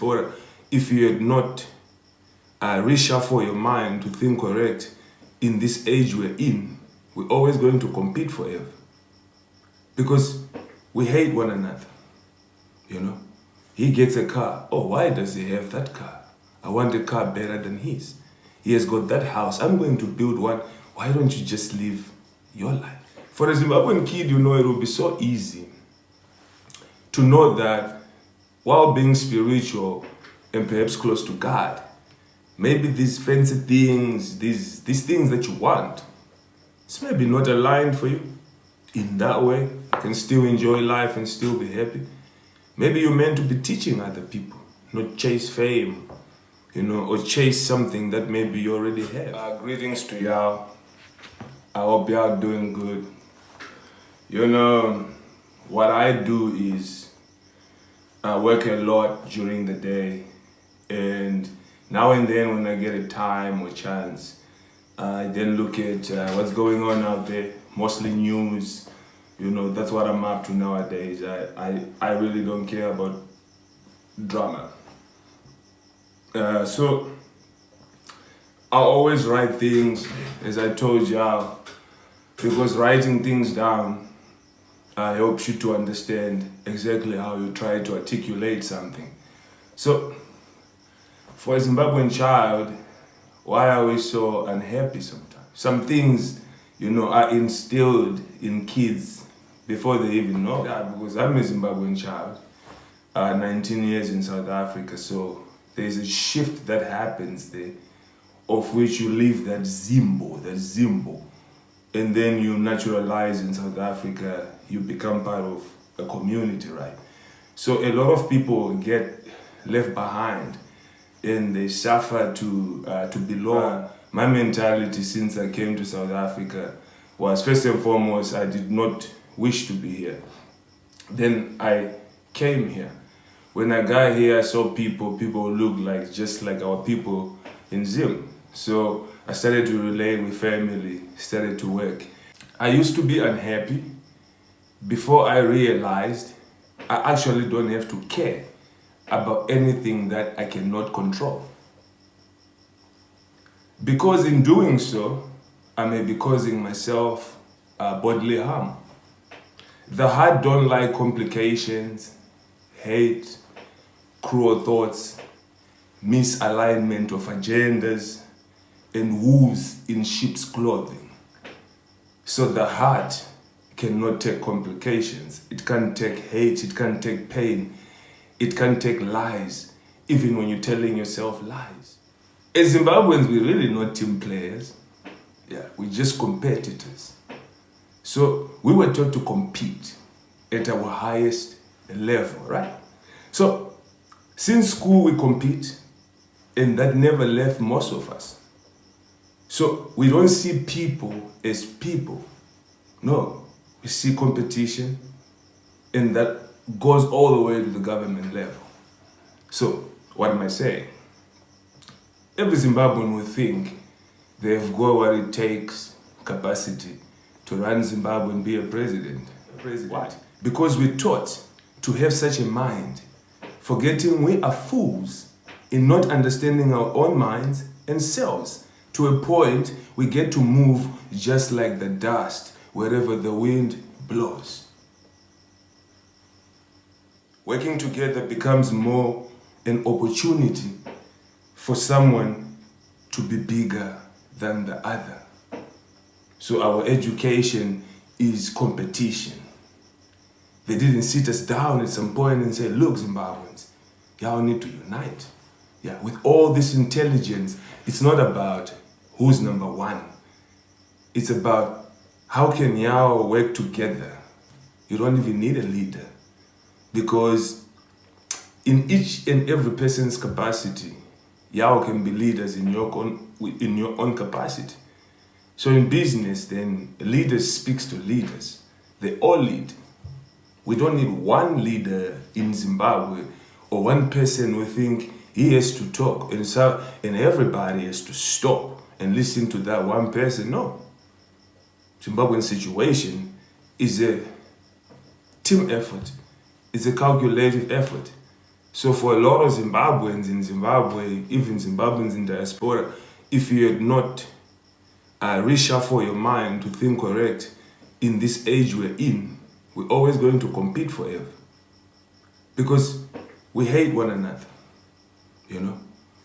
Or if you had not reshuffle your mind to think correct in this age we're in, we're always going to compete forever. Because we hate one another, you know. He gets a car. Oh, why does he have that car? I want a car better than his. He has got that house. I'm going to build one. Why don't you just live your life? For a Zimbabwean kid, you know, it will be so easy to know that while being spiritual and perhaps close to God, maybe these fancy things, these things that you want, it's maybe not aligned for you. In that way, you can still enjoy life and still be happy. Maybe you're meant to be teaching other people, not chase fame, you know, or chase something that maybe you already have. Greetings to y'all. I hope y'all doing good. You know, what I do is I work a lot during the day, and now and then when I get a time or chance, I then look at what's going on out there, mostly news. You know, that's what I'm up to nowadays. I really don't care about drama. So I always write things, as I told y'all, because writing things down helps you to understand exactly how you try to articulate something. So for a Zimbabwean child, why are we so unhappy sometimes? Some things, you know, are instilled in kids before they even know that, because I'm a Zimbabwean child, 19 years in South Africa, so there's a shift that happens there, of which you leave that Zimbo, and then you naturalize in South Africa, you become part of a community, right? So a lot of people get left behind and they suffer to belong. My mentality since I came to South Africa was, first and foremost, I did not wish to be here. Then I came here. When I got here, I saw people look like just like our people in Zim. So I started to relate with family, started to work. I used to be unhappy before I realized I actually don't have to care about anything that I cannot control. Because in doing so, I may be causing myself bodily harm. The heart don't like complications, hate, cruel thoughts, misalignment of agendas, and wolves in sheep's clothing. So the heart cannot take complications. It can't take hate, it can't take pain, it can't take lies, even when you're telling yourself lies. As Zimbabweans, we're really not team players. Yeah, we're just competitors. So we were taught to compete at our highest level, right? So since school we compete, and that never left most of us. So we don't see people as people. No, we see competition, and that goes all the way to the government level. So what am I saying? Every Zimbabwean will think they've got what it takes, capacity, to run Zimbabwe and be a president. Why? Because we're taught to have such a mind, forgetting we are fools in not understanding our own minds and selves. To a point, we get to move just like the dust wherever the wind blows. Working together becomes more an opportunity for someone to be bigger than the other. So our education is competition. They didn't sit us down at some point and say, look, Zimbabweans, y'all need to unite. Yeah, with all this intelligence, it's not about who's number one. It's about how can y'all work together. You don't even need a leader, because in each and every person's capacity, y'all can be leaders in your own capacity. So in business, then leaders speaks to leaders. They all lead. We don't need one leader in Zimbabwe or one person who think he has to talk and everybody has to stop and listen to that one person. No. Zimbabwean situation is a team effort. It's a calculated effort. So for a lot of Zimbabweans in Zimbabwe, even Zimbabweans in diaspora, if you had not reshuffle your mind to think correct in this age we're in, we're always going to compete forever. Because we hate one another, you know.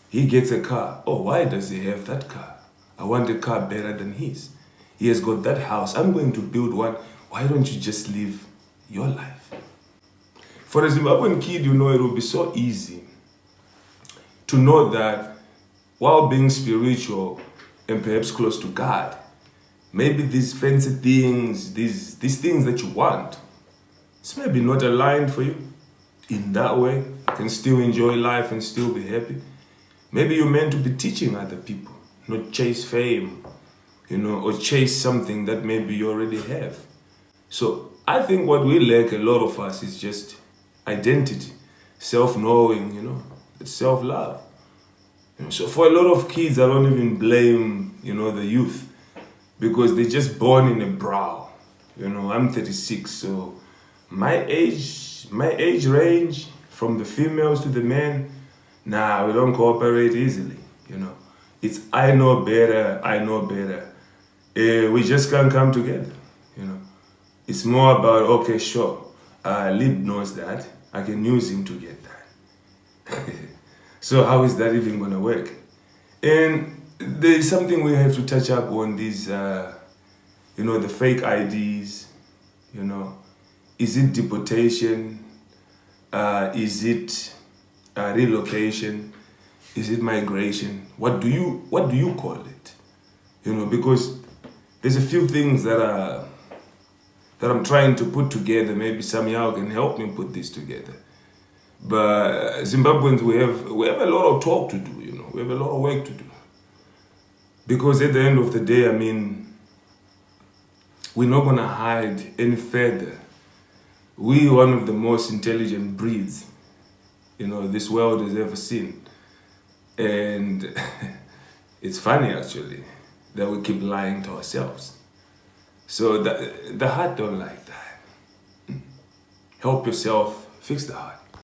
He gets a car. Oh, why does he have that car? I want a car better than his. He has got that house. I'm going to build one. Why don't you just live your life? For a Zimbabwean kid, you know, it will be so easy to know that while being spiritual and perhaps close to God, maybe these fancy things, these things that you want, it's maybe not aligned for you in that way. You can still enjoy life and still be happy. Maybe you're meant to be teaching other people, not chase fame, you know, or chase something that maybe you already have. So I think what we lack, a lot of us, is just identity, self-knowing, you know, self-love. You know, so for a lot of kids, I don't even blame, you know, the youth, because they're just born in a brow. You know, I'm 36, so my age range, from the females to the men, we don't cooperate easily, you know. It's I know better. We just can't come together, you know. It's more about, okay, sure, Lib knows that. I can use him to get that. So how is that even going to work? And there's something we have to touch up on, these, you know, the fake IDs, you know. Is it deportation? Is it relocation? Is it migration? What do you call it? You know, because there's a few things that I'm trying to put together. Maybe some of y'all can help me put this together. But Zimbabweans, we have a lot of talk to do, you know. We have a lot of work to do. Because at the end of the day, I mean, we're not going to hide any further. We're one of the most intelligent breeds, you know, this world has ever seen. And it's funny, actually, that we keep lying to ourselves. So the heart don't like that. Help yourself fix the heart.